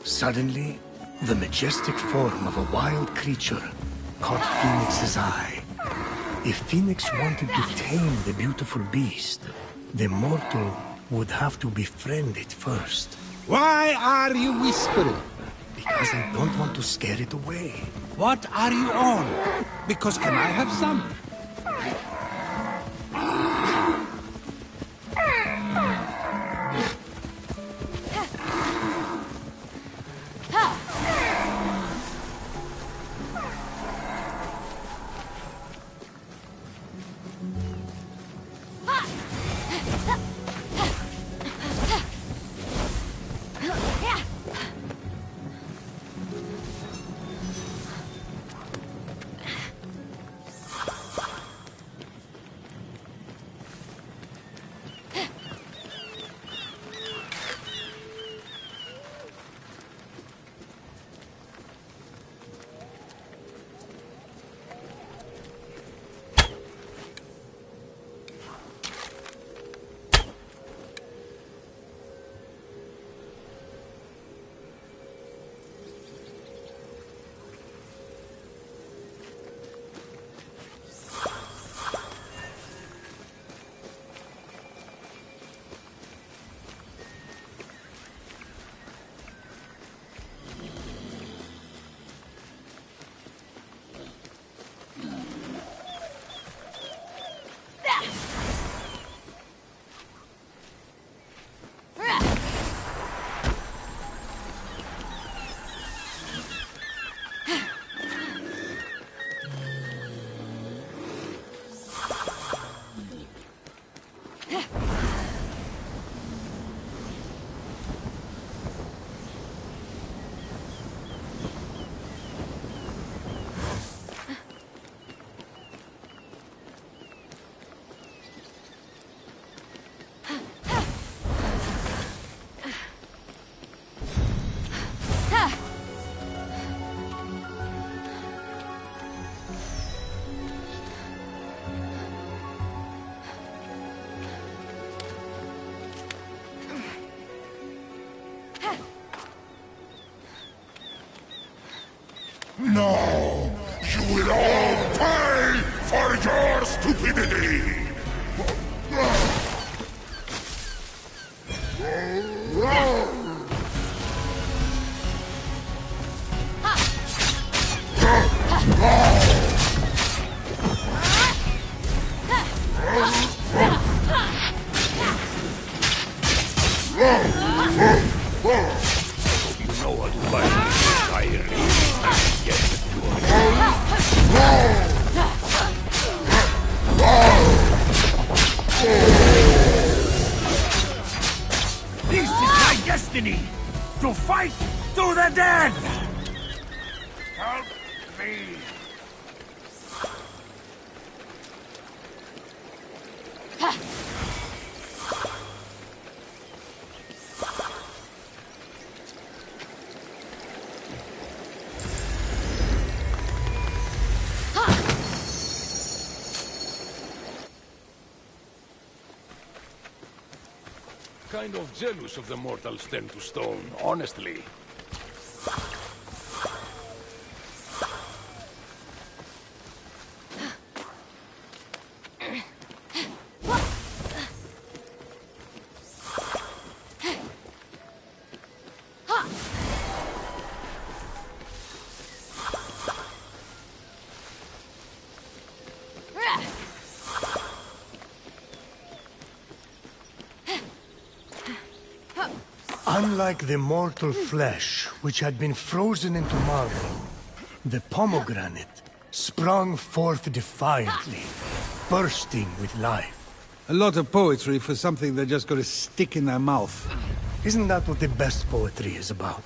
Suddenly, the majestic form of a wild creature caught Fenyx's eye. If Fenyx wanted to tame the beautiful beast, the mortal would have to befriend it first. Why are you whispering? Because I don't want to scare it away. What are you on? Because can I have some? No! You will all pay for your stupidity! You know what life This is my destiny! To fight to the death! Help me! Kind of jealous of the mortals turned to stone, honestly. Unlike the mortal flesh, which had been frozen into marble, the pomegranate sprung forth defiantly, bursting with life. A lot of poetry for something they're just gonna stick in their mouth. Isn't that what the best poetry is about?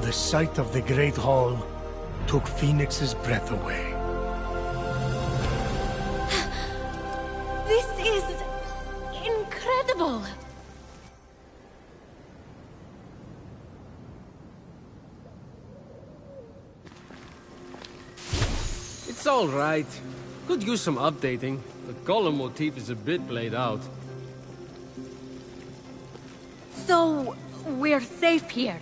The sight of the Great Hall took Fenyx's breath away. This is incredible! It's all right. Could use some updating. The color motif is a bit played out. So, we're safe here.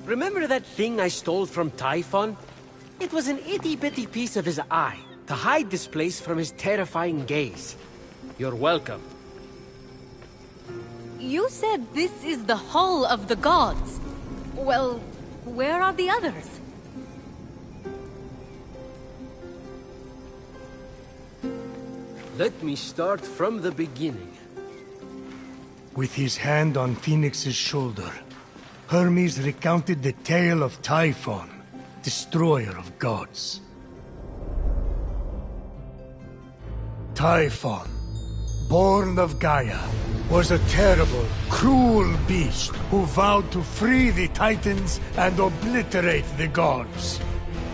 Remember that thing I stole from Typhon? It was an itty-bitty piece of his eye, to hide this place from his terrifying gaze. You're welcome. You said this is the Hall of the Gods. Well, where are the others? Let me start from the beginning. With his hand on Fenyx's shoulder, Hermes recounted the tale of Typhon, destroyer of gods. Typhon, born of Gaia, was a terrible, cruel beast who vowed to free the Titans and obliterate the gods.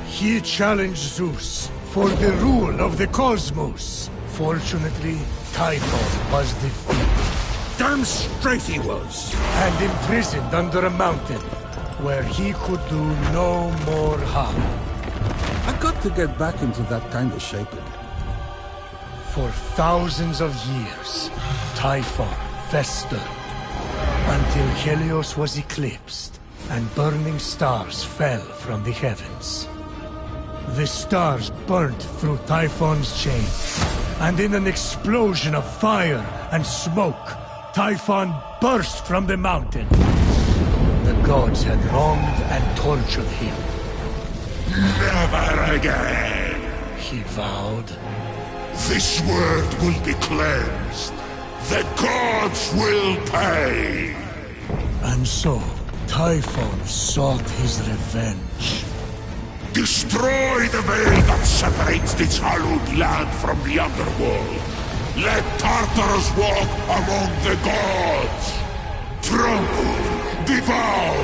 He challenged Zeus for the rule of the cosmos. Fortunately, Typhon was defeated. Damn straight he was! And imprisoned under a mountain, where he could do no more harm. I got to get back into that kind of shape again. For thousands of years, Typhon festered, until Helios was eclipsed, and burning stars fell from the heavens. The stars burnt through Typhon's chains, and in an explosion of fire and smoke, Typhon burst from the mountain. The gods had wronged and tortured him. Never again! He vowed. This world will be cleansed. The gods will pay! And so, Typhon sought his revenge. Destroy the veil that separates this hallowed land from the underworld. Let Tartarus walk among the gods. Trample, devour,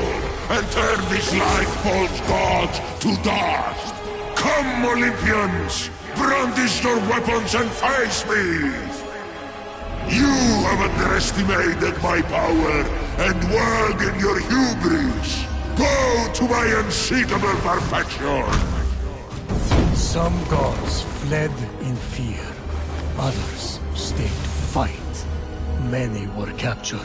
and turn these life-false gods to dust. Come, Olympians! Brandish your weapons and face me! You have underestimated my power and whirled in your hubris. Bow to my unseatable perfection! Some gods fled in fear. Others stayed to fight. Many were captured.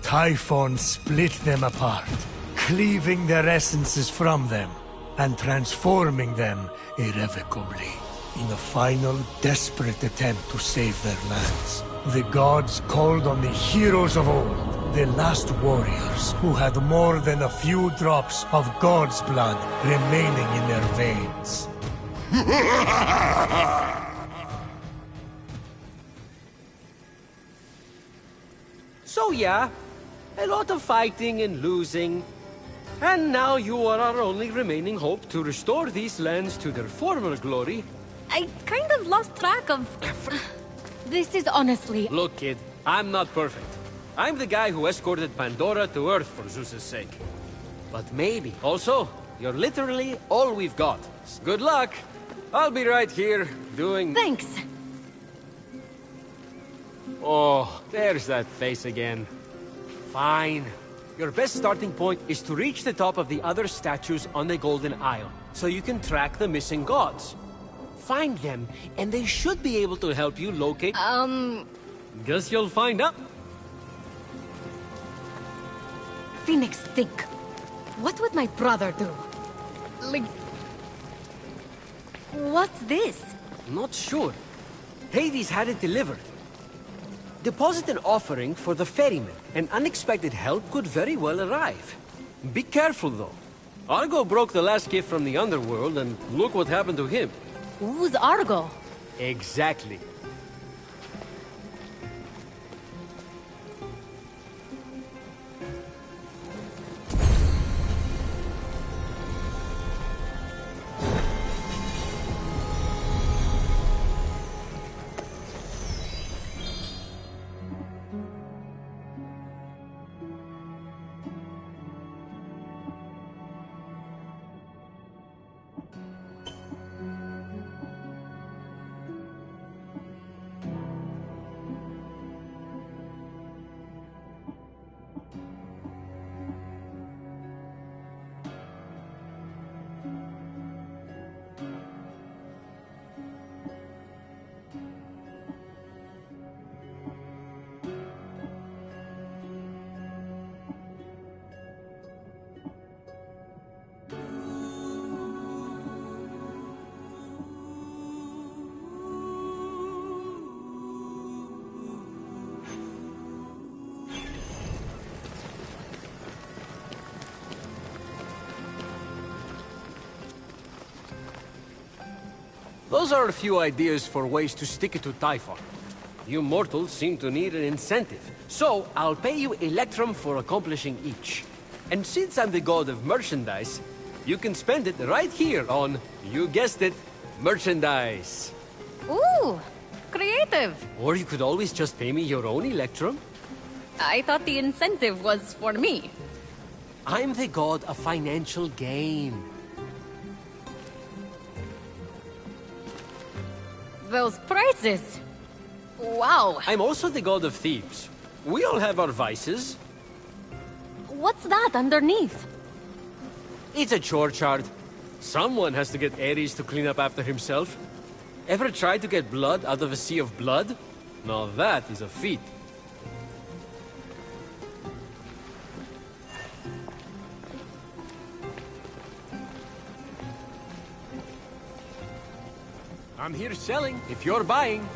Typhon split them apart, cleaving their essences from them, and transforming them irrevocably. In a final, desperate attempt to save their lands, the gods called on the heroes of old, the last warriors who had more than a few drops of God's blood remaining in their veins. So yeah, a lot of fighting and losing. And now you are our only remaining hope to restore these lands to their former glory. I kind of lost track of... This is honestly... Look, kid, I'm not perfect. I'm the guy who escorted Pandora to Earth for Zeus's sake. But maybe. Also, you're literally all we've got. Good luck. I'll be right here, doing... Thanks. Oh, there's that face again. Fine. Your best starting point is to reach the top of the other statues on the Golden Isle, so you can track the missing gods. Find them, and they should be able to help you locate... Guess you'll find out. Fenyx, think. What would my brother do? Like... What's this? Not sure. Hades had it delivered. Deposit an offering for the ferryman, and unexpected help could very well arrive. Be careful, though. Argo broke the last gift from the underworld, and look what happened to him. Who's Argo? Exactly. Those are a few ideas for ways to stick it to Typhon. You mortals seem to need an incentive, so I'll pay you Electrum for accomplishing each. And since I'm the god of merchandise, you can spend it right here on, you guessed it, merchandise. Ooh, creative. Or you could always just pay me your own Electrum. I thought the incentive was for me. I'm the god of financial gain. Those prices. Wow. I'm also the god of thieves. We all have our vices. What's that underneath? It's a chore chart. Someone has to get Ares to clean up after himself. Ever tried to get blood out of a sea of blood? Now that is a feat. I'm here selling, if you're buying.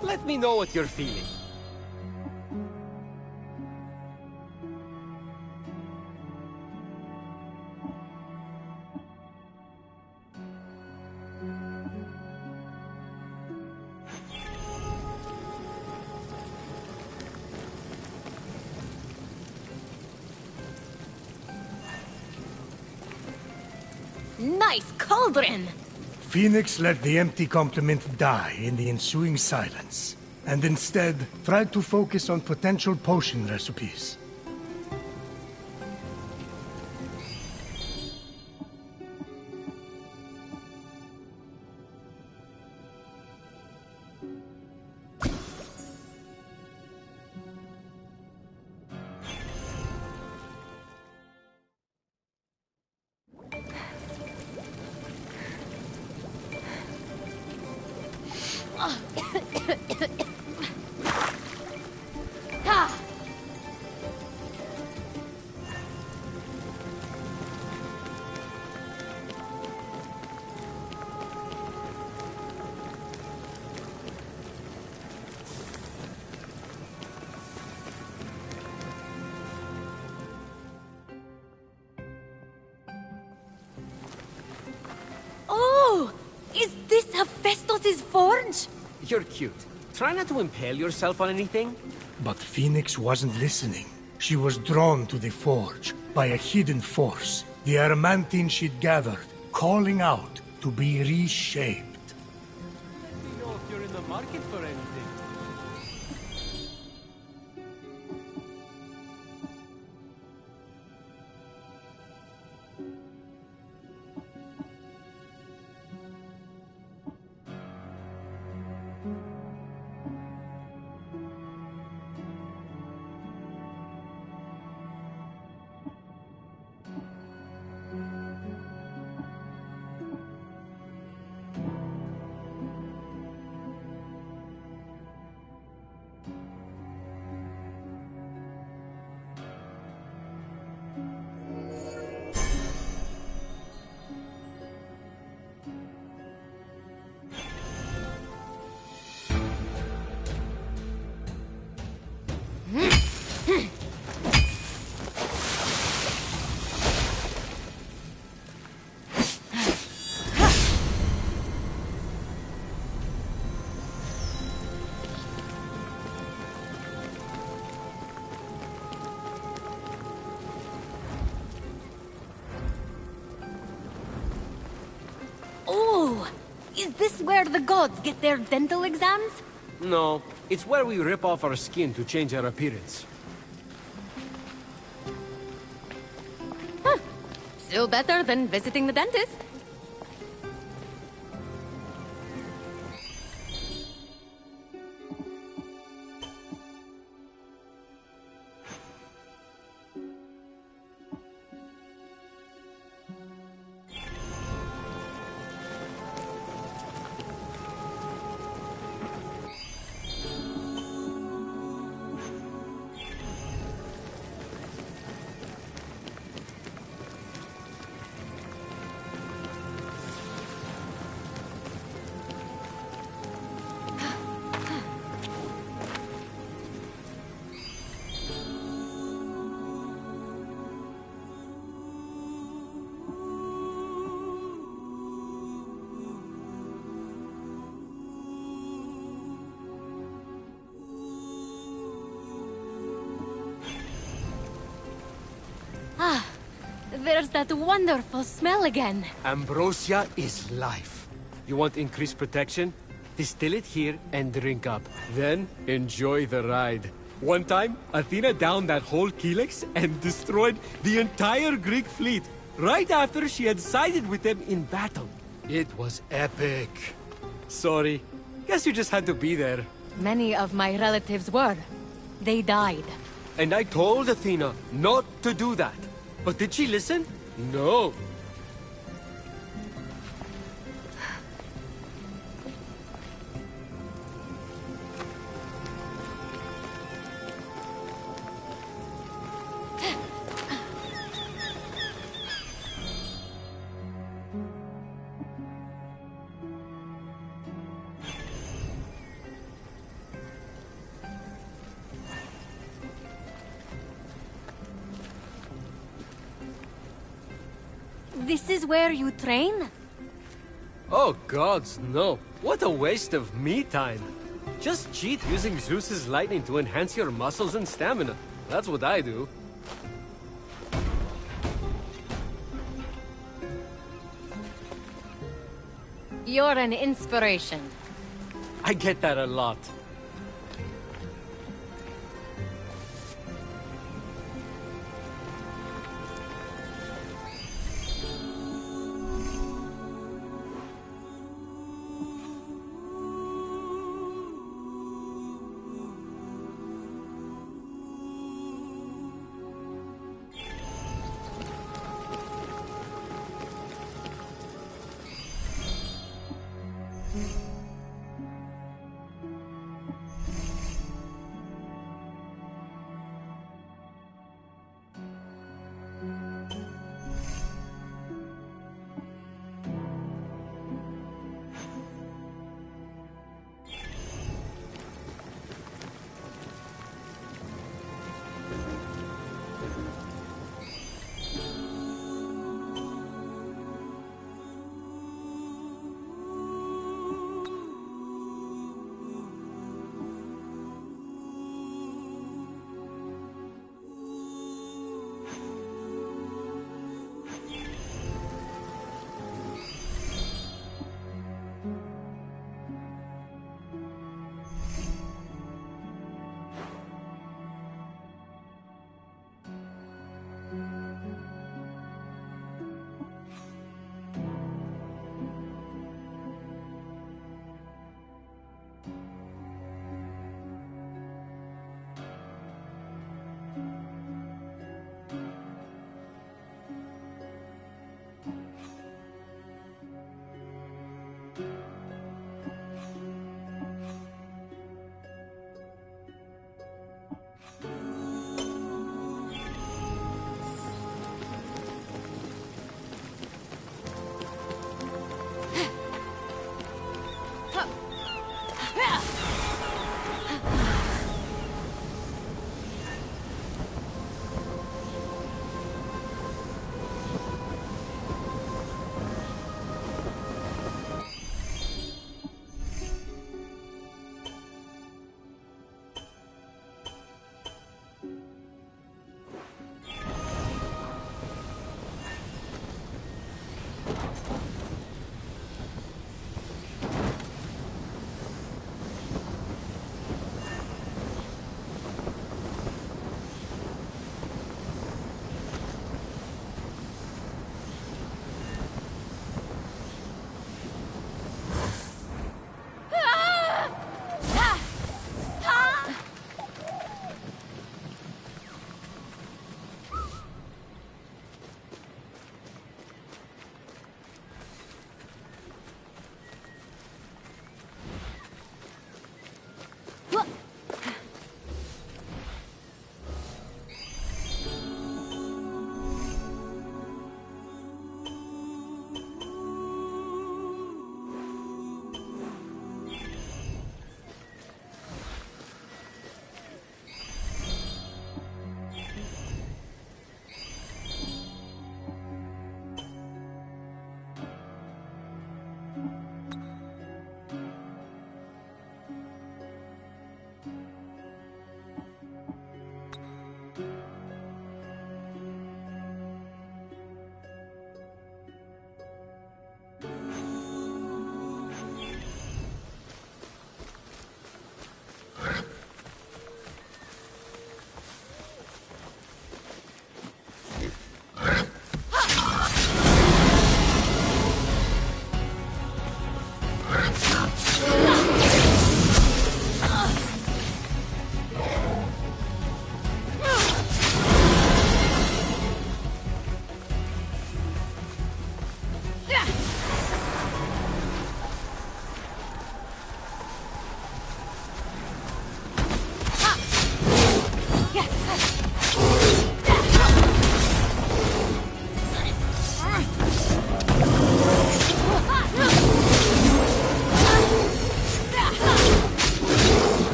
Let me know what you're feeling. Nice cauldron! Fenyx let the empty compliment die in the ensuing silence, and instead tried to focus on potential potion recipes. You're cute. Try not to impale yourself on anything. But Phoenix wasn't listening. She was drawn to the forge by a hidden force, the adamantine she'd gathered, calling out to be reshaped. Let me know if you're in the market for anything. Is this where the gods get their dental exams? No, it's where we rip off our skin to change our appearance. Still better than visiting the dentist. There's that wonderful smell again. Ambrosia is life. You want increased protection? Distill it here and drink up. Then, enjoy the ride. One time, Athena downed that whole Helix and destroyed the entire Greek fleet, right after she had sided with them in battle. It was epic. Sorry. Guess you just had to be there. Many of my relatives were. They died. And I told Athena not to do that. But did she listen? No. This is where you train? Oh gods, no. What a waste of me time. Just cheat using Zeus's lightning to enhance your muscles and stamina. That's what I do. You're an inspiration. I get that a lot.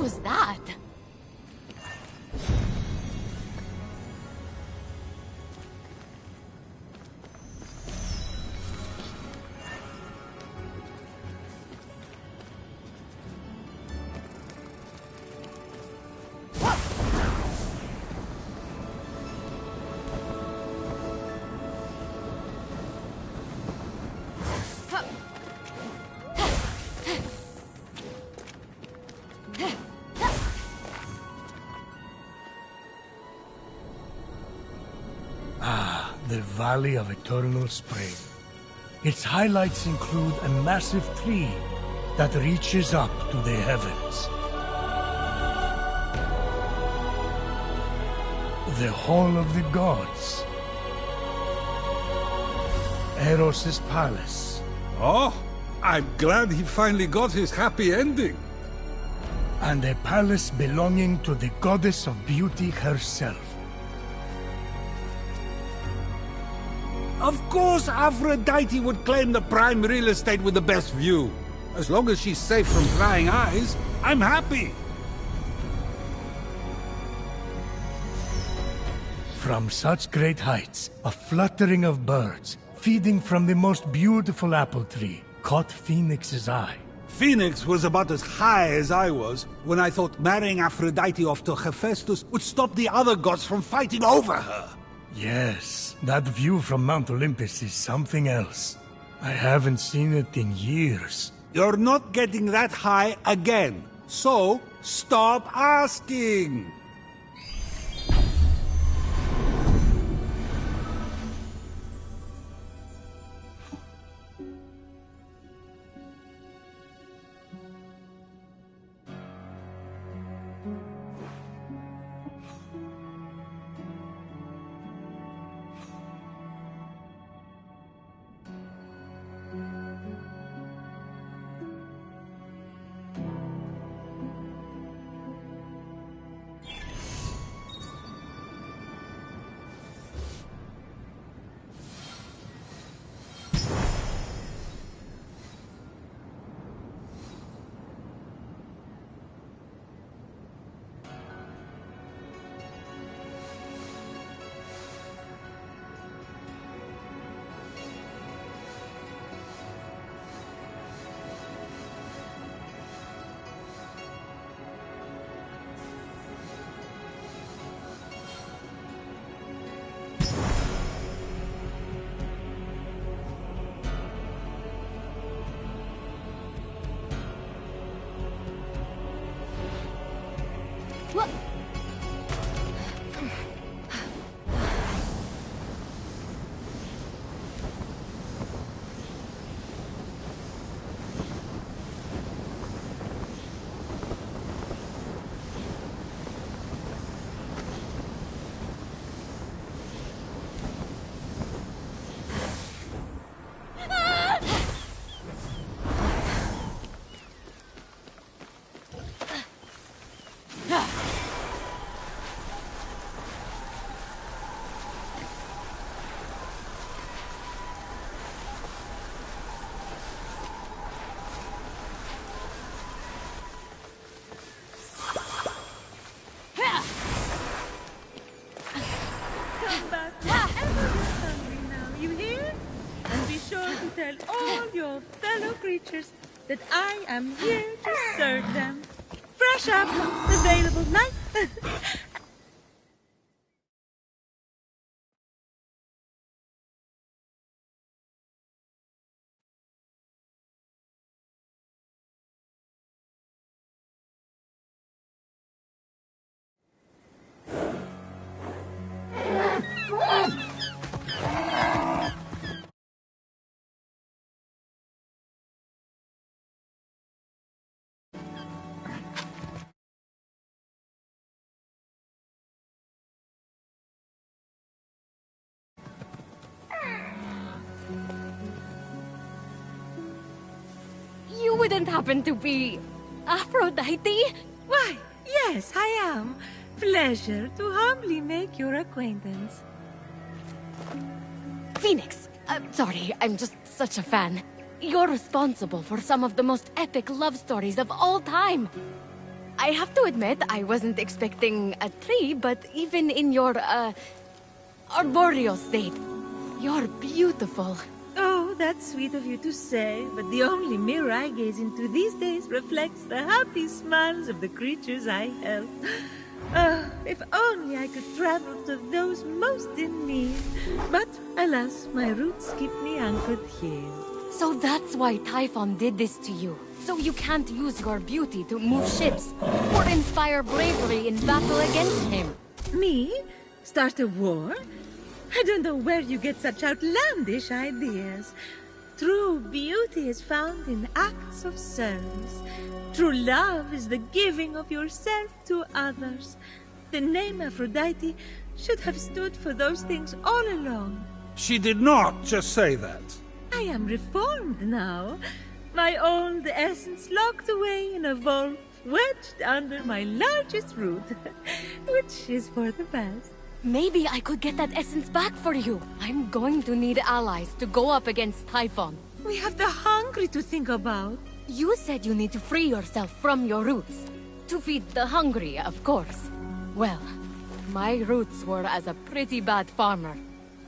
was that? The Valley of Eternal Spring. Its highlights include a massive tree that reaches up to the heavens. The Hall of the Gods. Eros' palace. Oh, I'm glad he finally got his happy ending. And a palace belonging to the Goddess of Beauty herself. Of course Aphrodite would claim the prime real estate with the best view. As long as she's safe from prying eyes, I'm happy. From such great heights, a fluttering of birds, feeding from the most beautiful apple tree, caught Phoenix's eye. Phoenix was about as high as I was when I thought marrying Aphrodite off to Hephaestus would stop the other gods from fighting over her. Yes, that view from Mount Olympus is something else. I haven't seen it in years. You're not getting that high again, so stop asking! What? Come back whenever you're hungry now, you hear? And be sure to tell all your fellow creatures that I am here to serve them. Fresh apples available night. You wouldn't happen to be Aphrodite? Why, yes, I am. Pleasure to humbly make your acquaintance. Phoenix. Sorry, I'm just such a fan. You're responsible for some of the most epic love stories of all time. I have to admit, I wasn't expecting a tree, but even in your, arboreal state, you're beautiful. Oh, that's sweet of you to say, but the only mirror I gaze into these days reflects the happy smiles of the creatures I help. Oh, if only I could travel to those most in need. But, alas, my roots keep me anchored here. So that's why Typhon did this to you. So you can't use your beauty to move ships, or inspire bravery in battle against him. Me? Start a war? I don't know where you get such outlandish ideas. True beauty is found in acts of service. True love is the giving of yourself to others. The name Aphrodite should have stood for those things all along. She did not just say that. I am reformed now. My old essence locked away in a vault, wedged under my largest root, which is for the best. Maybe I could get that essence back for you. I'm going to need allies to go up against Typhon. We have the hungry to think about. You said you need to free yourself from your roots. To feed the hungry, of course. Well, my roots were as a pretty bad farmer.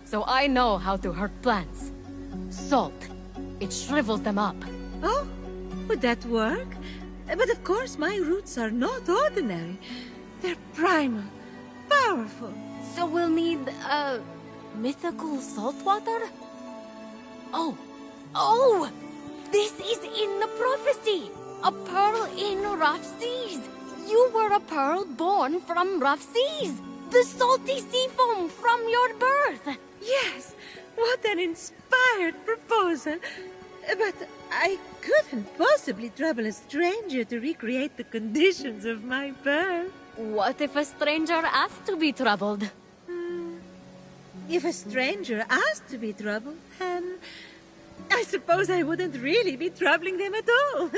So I know how to hurt plants. Salt. It shrivels them up. Oh, would that work? But of course my roots are not ordinary. They're primal, powerful. So we'll need, mythical salt water? Oh! This is in the prophecy! A pearl in rough seas! You were a pearl born from rough seas! The salty sea foam from your birth! Yes, what an inspired proposal! But I couldn't possibly trouble a stranger to recreate the conditions of my birth. What if a stranger asked to be troubled? If a stranger asked to be troubled, then I suppose I wouldn't really be troubling them at all.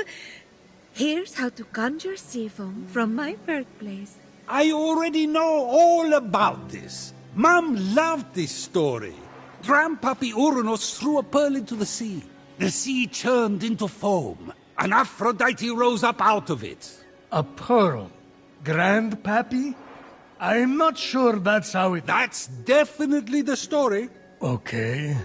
Here's how to conjure sea foam from my birthplace. I already know all about this. Mom loved this story. Grandpappy Uranus threw a pearl into the sea. The sea churned into foam, and Aphrodite rose up out of it. A pearl? Grandpappy? I'm not sure that's how it... That's definitely the story. Okay.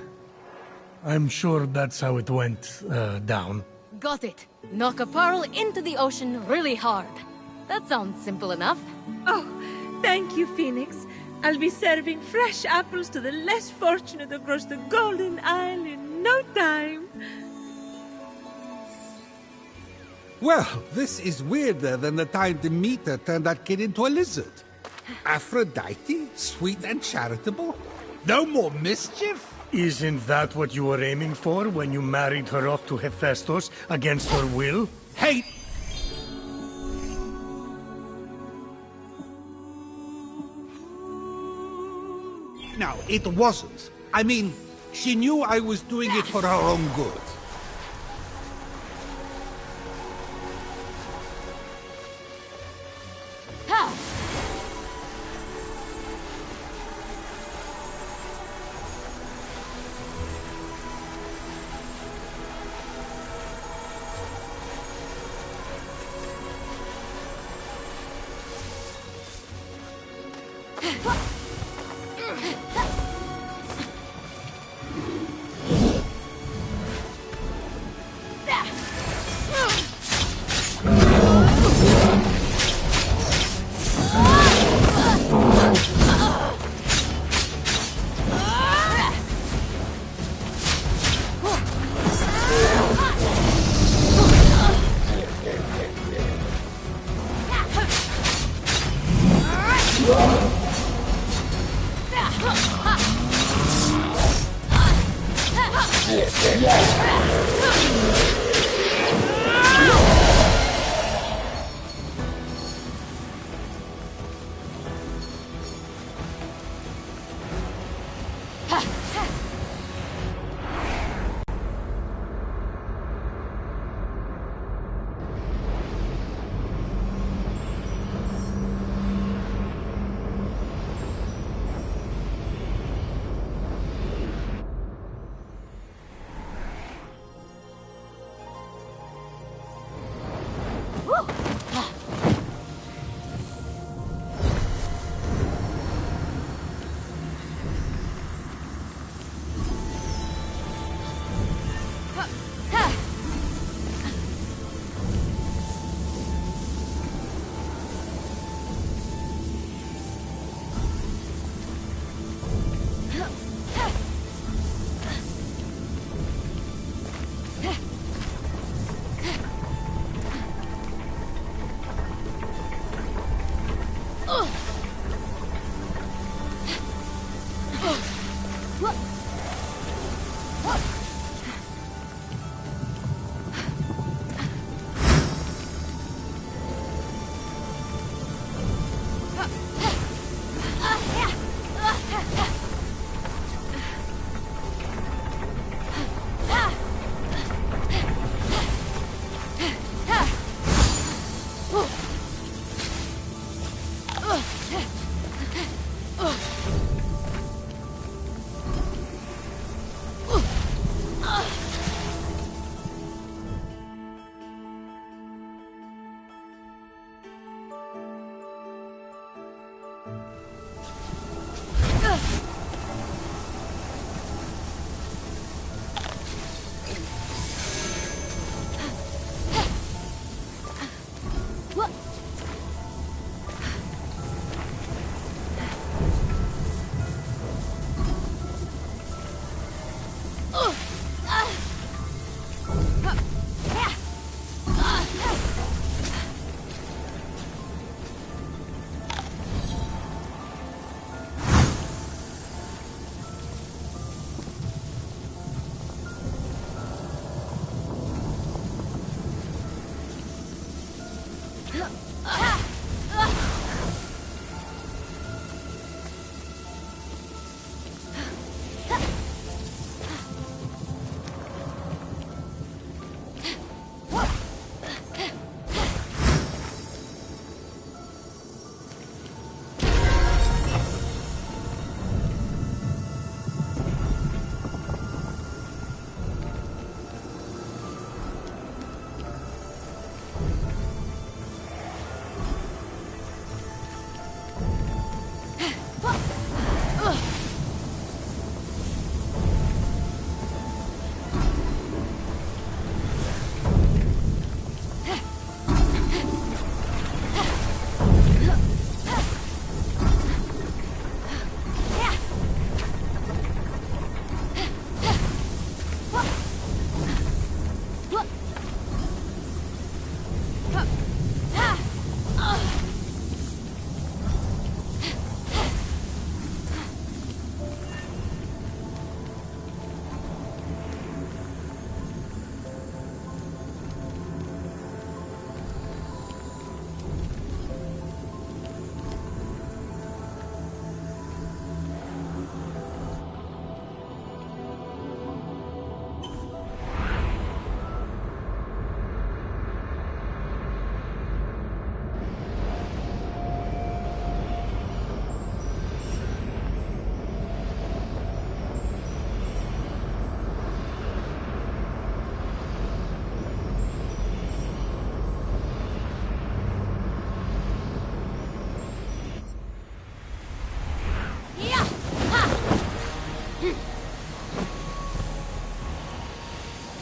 I'm sure that's how it went, down. Got it. Knock a pearl into the ocean really hard. That sounds simple enough. Oh, thank you, Phoenix. I'll be serving fresh apples to the less fortunate across the Golden Isle in no time. Well, this is weirder than the time Demeter turned that kid into a lizard. Aphrodite? Sweet and charitable? No more mischief? Isn't that what you were aiming for when you married her off to Hephaestus against her will? Hey! No, it wasn't. I mean, she knew I was doing it for her own good.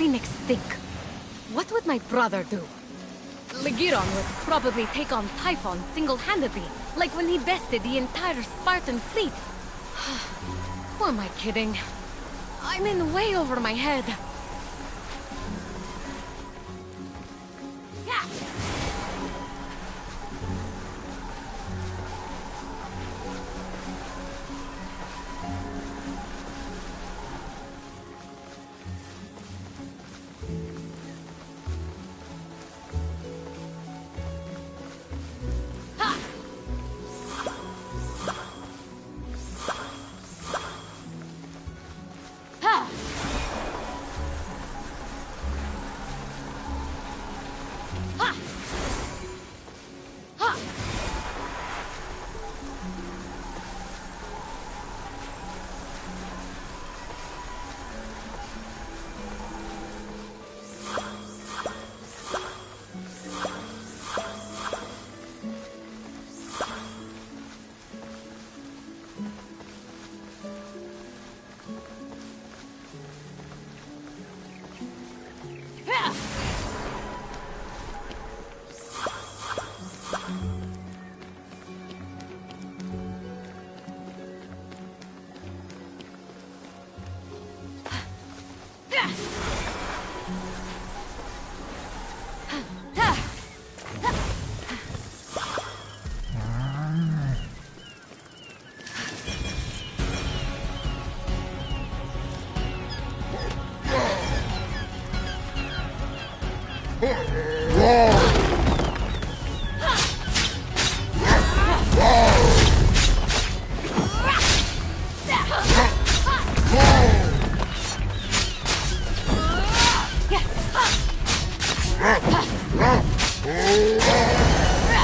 Fenyx think? What would my brother do? Legiron would probably take on Typhon single-handedly, like when he bested the entire Spartan fleet. Who am I kidding? I'm in way over my head.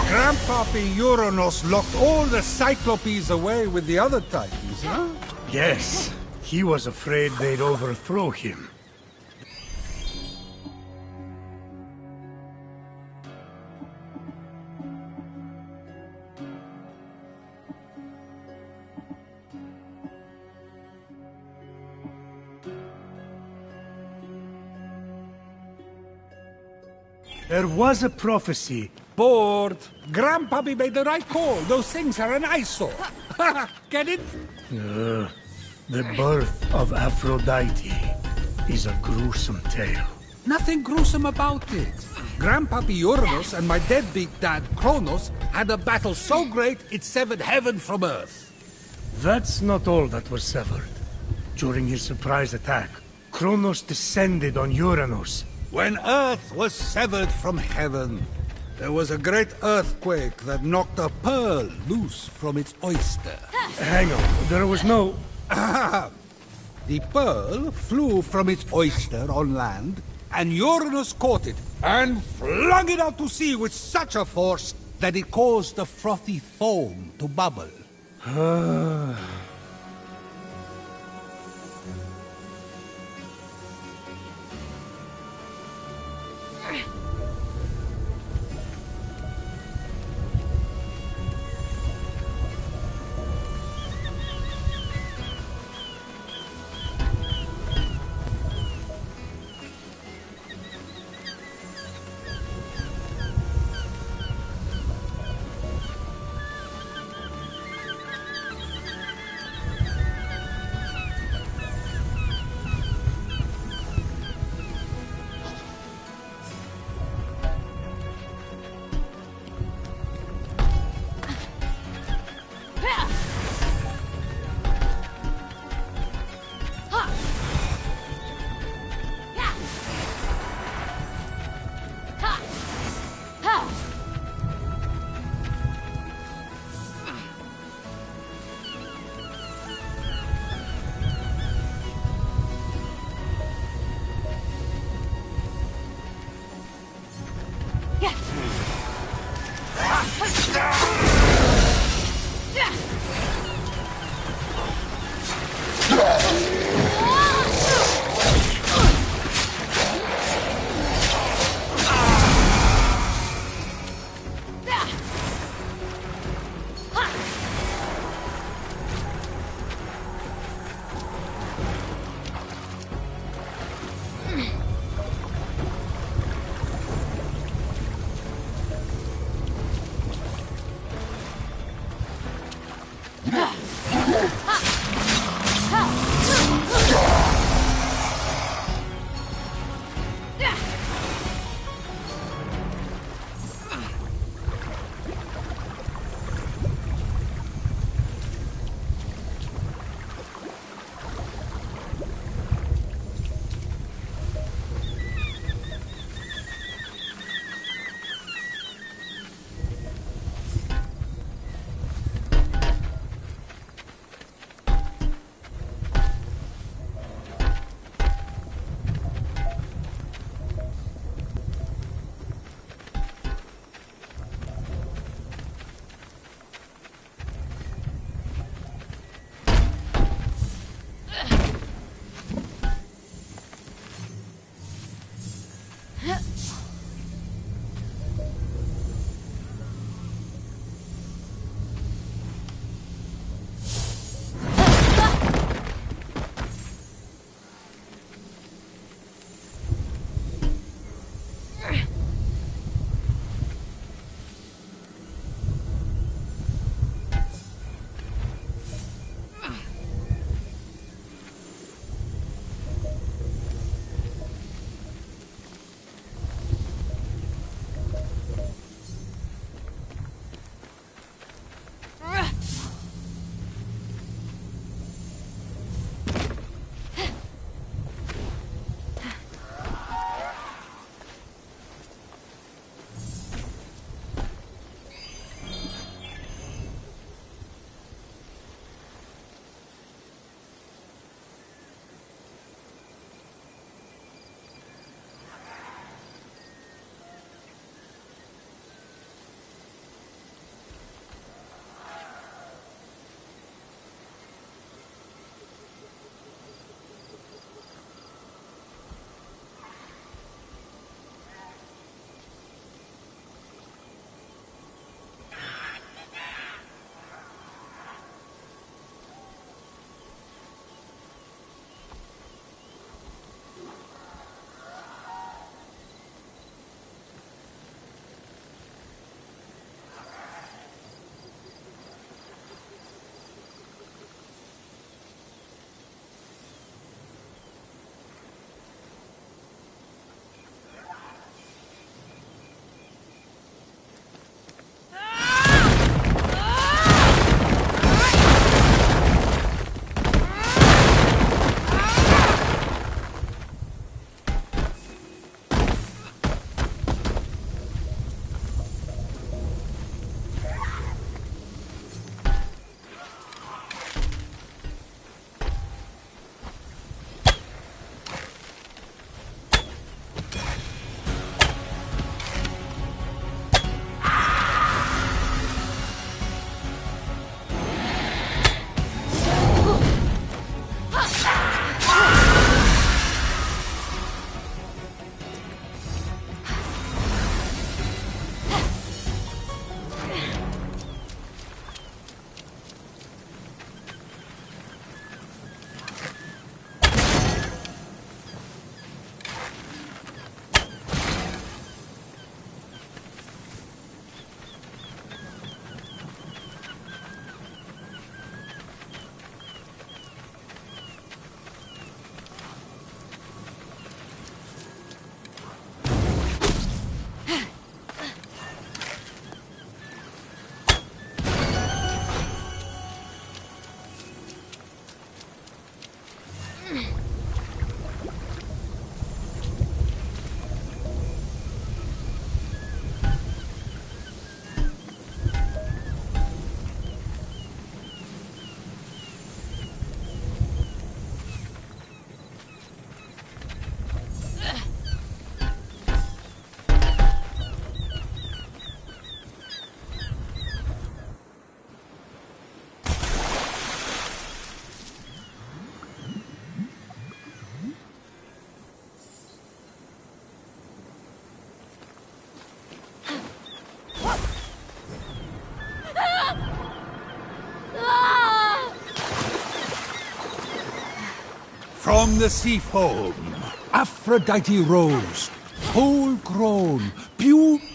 Grandpappy Uranus locked all the Cyclopes away with the other Titans, huh? Yes, he was afraid they'd overthrow him. There was a prophecy. Bored. Grandpappy made the right call. Those things are an eyesore. Get it? The birth of Aphrodite is a gruesome tale. Nothing gruesome about it. Grandpappy Uranus and my deadbeat dad Kronos had a battle so great it severed heaven from earth. That's not all that was severed. During his surprise attack, Kronos descended on Uranus. When earth was severed from heaven, there was a great earthquake that knocked a pearl loose from its oyster. Hang on, there was no... The pearl flew from its oyster on land, and Uranus caught it and flung it out to sea with such a force that it caused the frothy foam to bubble. From the sea foam, Aphrodite rose, full grown, beautiful.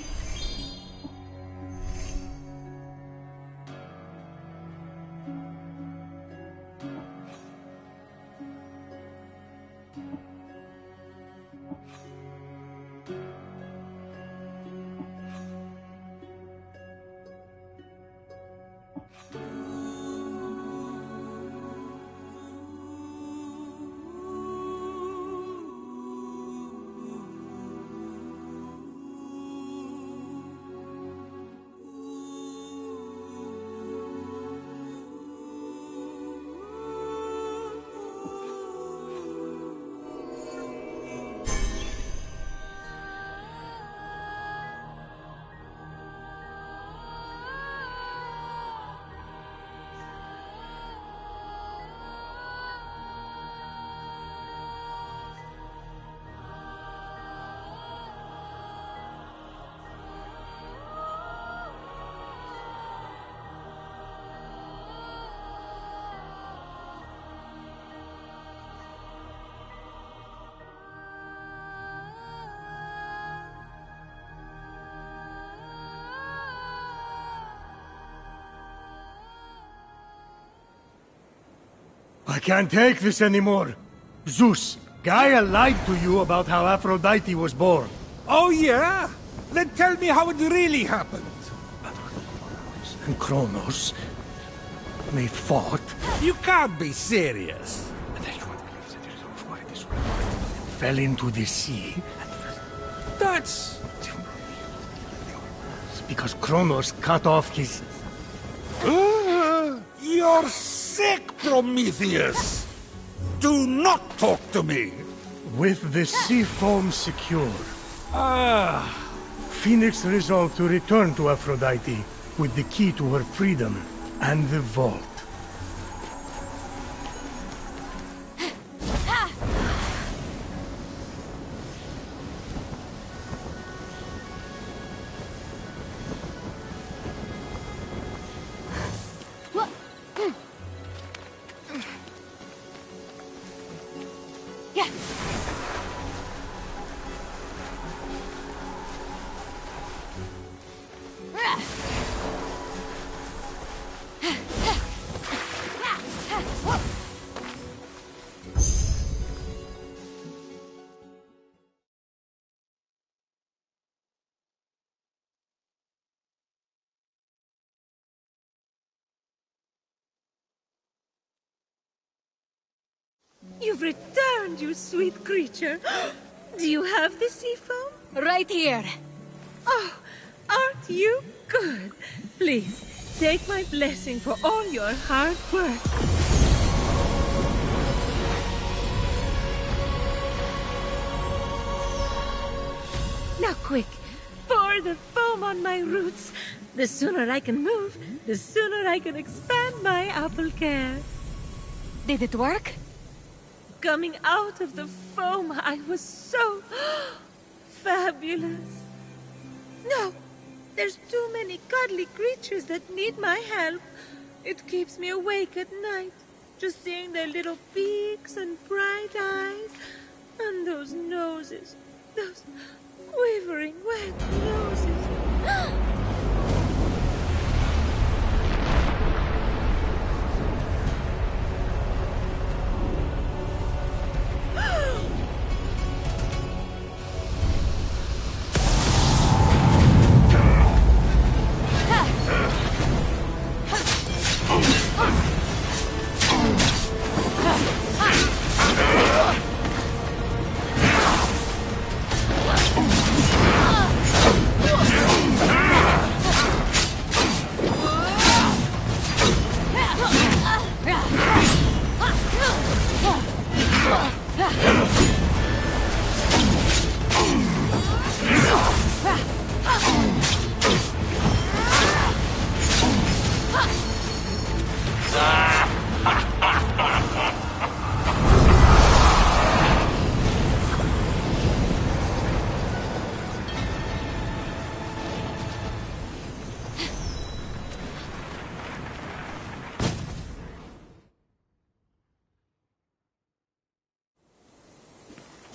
I can't take this anymore. Zeus, Gaia lied to you about how Aphrodite was born. Oh, yeah? Then tell me how it really happened. And Kronos, they fought. You can't be serious. Fell into the sea. That's... Because Kronos cut off his... You're sick, Prometheus! Do not talk to me! With the sea foam secure, Ah, Phoenix resolved to return to Aphrodite with the key to her freedom and the vault. You've returned, you sweet creature. Do you have the sea foam? Right here. Oh, aren't you good? Please, take my blessing for all your hard work. Now quick, pour the foam on my roots. The sooner I can move, the sooner I can expand my apple care. Did it work? Coming out of the foam, I was so fabulous. No, there's too many cuddly creatures that need my help. It keeps me awake at night, just seeing their little beaks and bright eyes, and those noses, those quivering wet noses.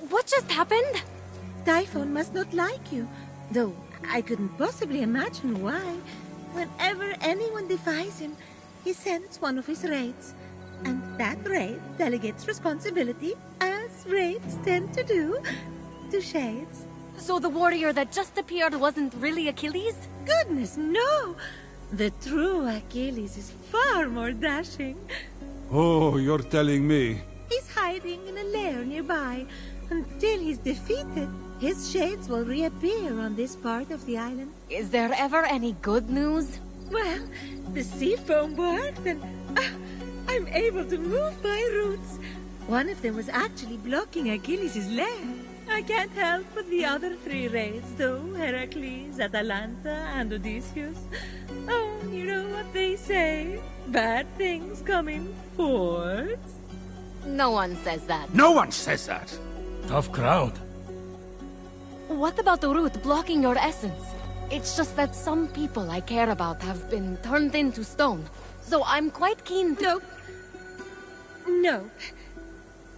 What just happened? Typhon must not like you, though I couldn't possibly imagine why. Whenever anyone defies him, he sends one of his raids. And that raid delegates responsibility, as raids tend to do, to shades. So the warrior that just appeared wasn't really Achilles? Goodness, no! The true Achilles is far more dashing. Oh, you're telling me. He's hiding in a lair nearby. Until he's defeated, his shades will reappear on this part of the island. Is there ever any good news? Well, the sea foam worked and I'm able to move my roots. One of them was actually blocking Achilles' lair. I can't help but the other three raids, though, Heracles, Atalanta, and Odysseus. Oh, you know what they say. Bad things come in fours. No one says that. No one says that. Tough crowd. What about the root blocking your essence? It's just that some people I care about have been turned into stone. So I'm quite keen to... No.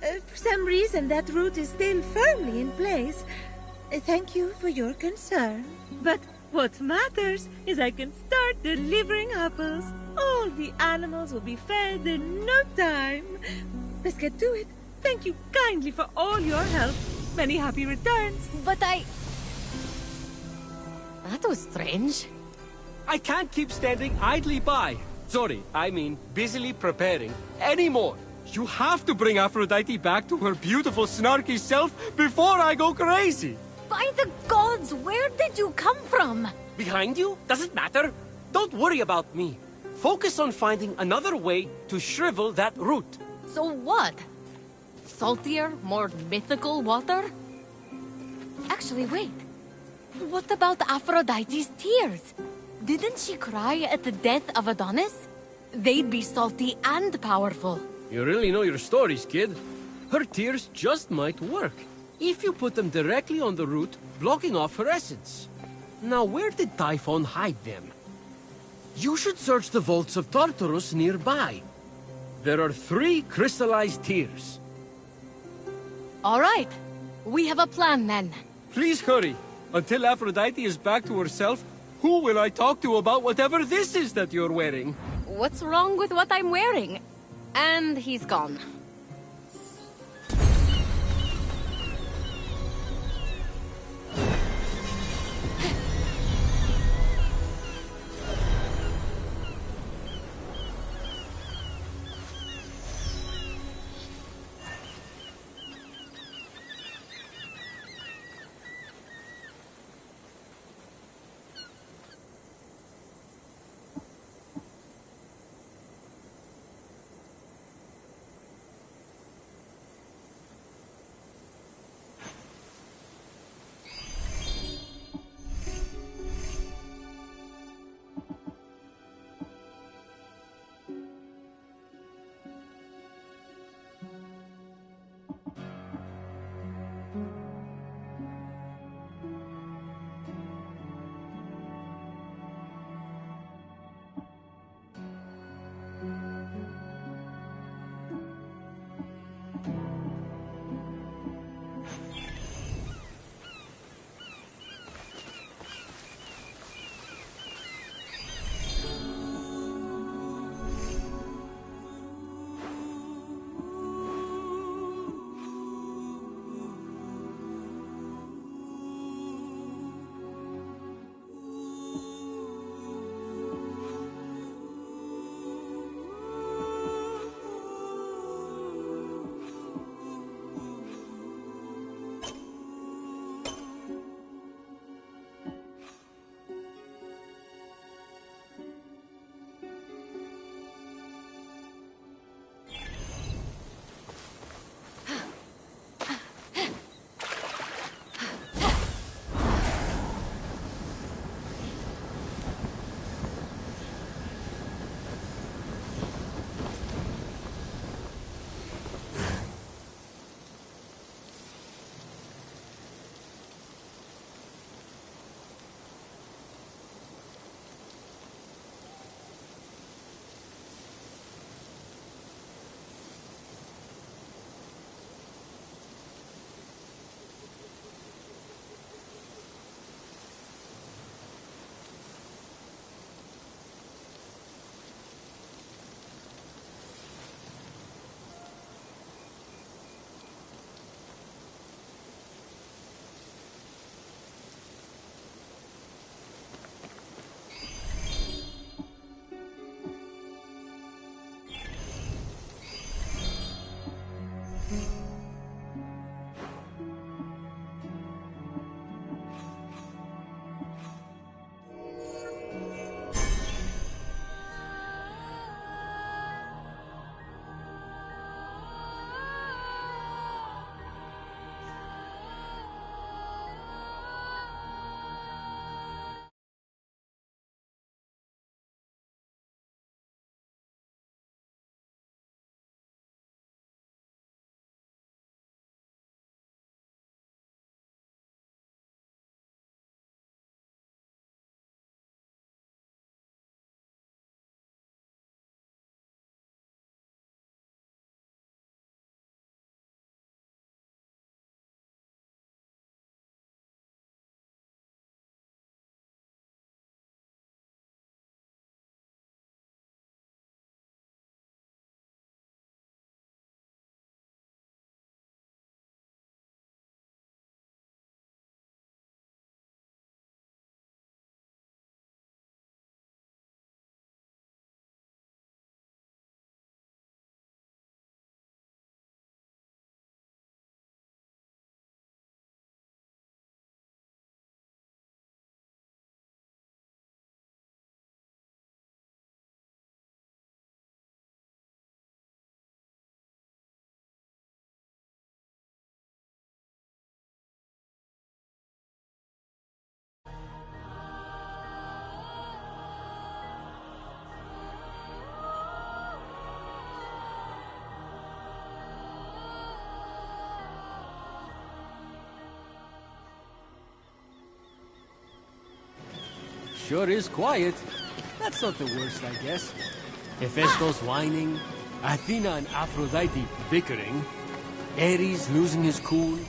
For some reason, that root is still firmly in place. Thank you for your concern. But what matters is I can start delivering apples. All the animals will be fed in no time. Let's get to it. Thank you kindly for all your help. Many happy returns. But That was strange. I can't keep standing idly by. Sorry, I mean busily preparing anymore. You have to bring Aphrodite back to her beautiful, snarky self before I go crazy. By the gods, where did you come from? Behind you? Doesn't matter. Don't worry about me. Focus on finding another way to shrivel that root. So what? Saltier, more mythical water? Actually, wait. What about Aphrodite's tears? Didn't she cry at the death of Adonis? They'd be salty and powerful. You really know your stories, kid. Her tears just might work, if you put them directly on the root, blocking off her essence. Now, where did Typhon hide them? You should search the vaults of Tartarus nearby. There are 3 crystallized tears. All right. We have a plan, then. Please hurry. Until Aphrodite is back to herself, who will I talk to about whatever this is that you're wearing? What's wrong with what I'm wearing? And he's gone. sure is quiet. That's not the worst, I guess. Hephaestus whining, Athena and Aphrodite bickering, Ares losing his cool.